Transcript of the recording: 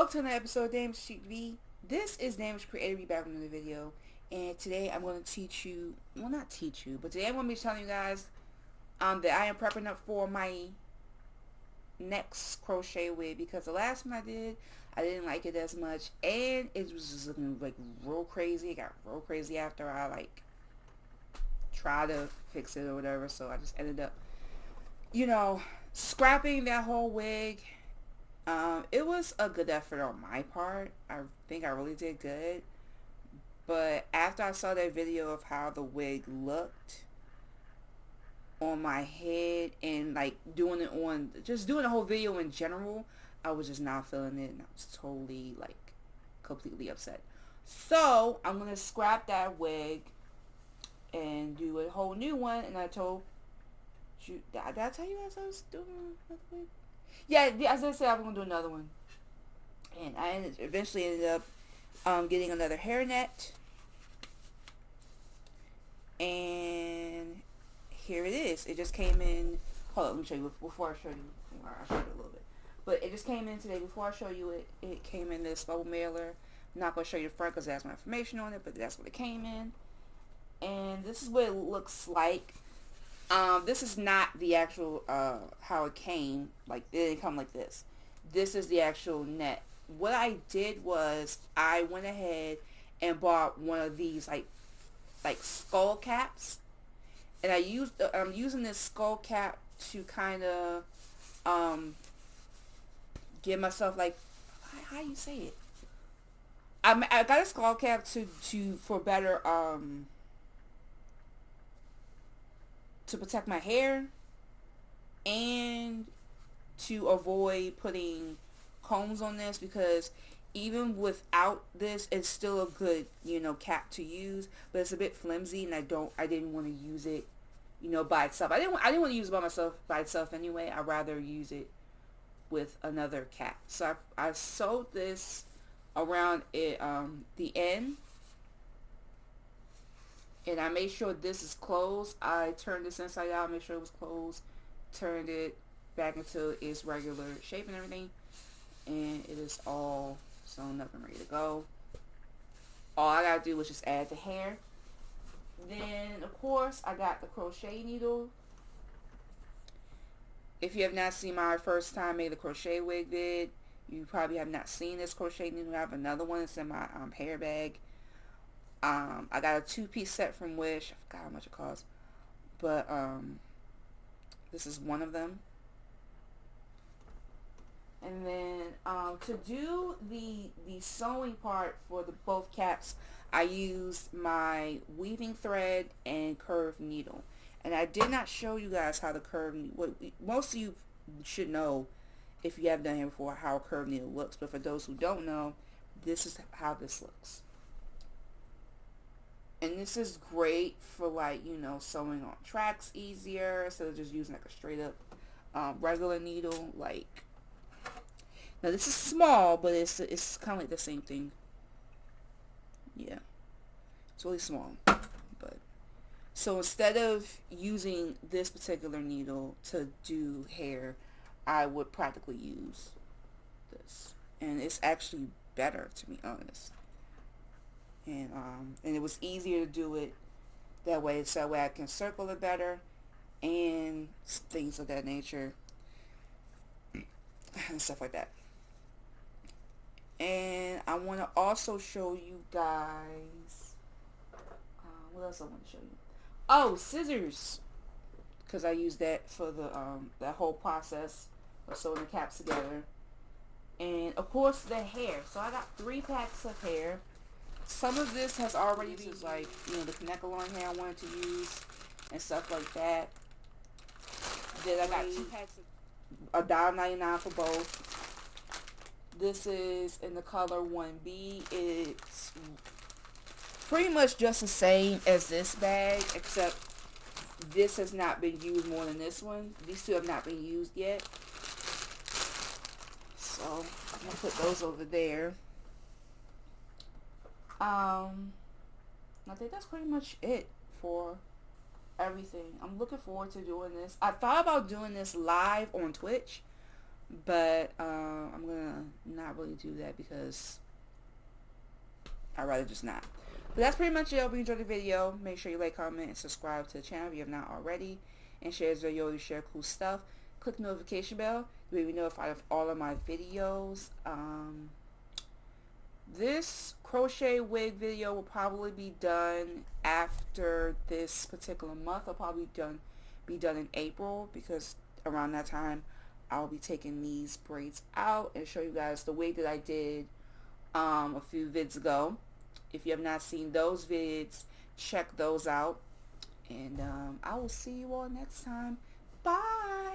Welcome to another episode of Damage TV. This is Damage Creator back with another video, and today I'm going to teach you, well, not teach you, but today I'm going to be telling you guys that I am prepping up for my next crochet wig, because the last one I did, I didn't like it as much, and it was just looking like real crazy. It got real crazy after I like tried to fix it or whatever, so I just ended up, scrapping that whole wig. It was a good effort on my part. I think I really did good. But after I saw that video of how the wig looked on my head and like doing the whole video in general, I was just not feeling it, and I was totally like completely upset. So I'm gonna scrap that wig and do a whole new one. And I told you, did I tell you guys I was doing another wig? Yeah, as I said, I was going to do another one. And I eventually ended up getting another hairnet. And here it is. It just came in. Hold on, let me show you before I show you. I'll show you a little bit. But it just came in today. Before I show you it, it came in this bubble mailer. I'm not going to show you the front because it has my information on it, but that's what it came in. And this is what it looks like. This is not the actual, how it came. Like, it didn't come like this. This is the actual net. What I did was, I went ahead and bought one of these, like skull caps. And I'm using this skull cap to kind of, give myself, like, how you say it? I got a skull cap for better, to protect my hair and to avoid putting combs on this, because even without this, it's still a good, cap to use, but it's a bit flimsy, and I didn't want to use it, by itself. I didn't want to use it by itself anyway. I'd rather use it with another cap. So I sewed this around it, the end. And I made sure this is closed. I turned this inside out, made sure it was closed, turned it back into its regular shape and everything. And it is all sewn up and ready to go. All I gotta do is just add the hair. Then, of course, I got the crochet needle. If you have not seen my first time made the crochet wig vid, you probably have not seen this crochet needle. I have another one. It's in my hair bag. I got a 2-piece set from Wish. I forgot how much it cost, but this is one of them. And then to do the sewing part for both caps, I used my weaving thread and curved needle. And I did not show you guys how the most of you should know, if you have done it before, how a curved needle looks. But for those who don't know, this is how this looks. And this is great for, like, sewing on tracks easier instead of just using like a straight up regular needle. Like, now this is small, but it's kind of like the same thing. Yeah, it's really small. But so instead of using this particular needle to do hair, I would practically use this, and it's actually better, to be honest. And it was easier to do it that way, so that way I can circle it better and things of that nature and stuff like that. And I want to also show you guys, what else I want to show you? Oh, scissors, because I used that for the that whole process of sewing the caps together. And of course the hair. So I got 3 packs of hair. Some of this has already been used, like, the connect-along hair I wanted to use and stuff like that. Then I got 2 packs of $1.99 for both. This is in the color 1B. It's pretty much just the same as this bag, except this has not been used more than this one. These 2 have not been used yet. So I'm going to put those over there. I think that's pretty much it for everything. I'm looking forward to doing this. I thought about doing this live on Twitch, But I'm gonna not really do that because I'd rather just not. But that's pretty much it. Hope you enjoyed the video. Make sure you like, comment, and subscribe to the channel if you have not already. And share this video if you share cool stuff. Click the notification bell. You will be notified of all of my videos. This crochet wig video will probably be done after this particular month. I'll probably be done in April because around that time I'll be taking these braids out and show you guys the wig that I did a few vids ago. If you have not seen those vids, check those out. And I will see you all next time. Bye!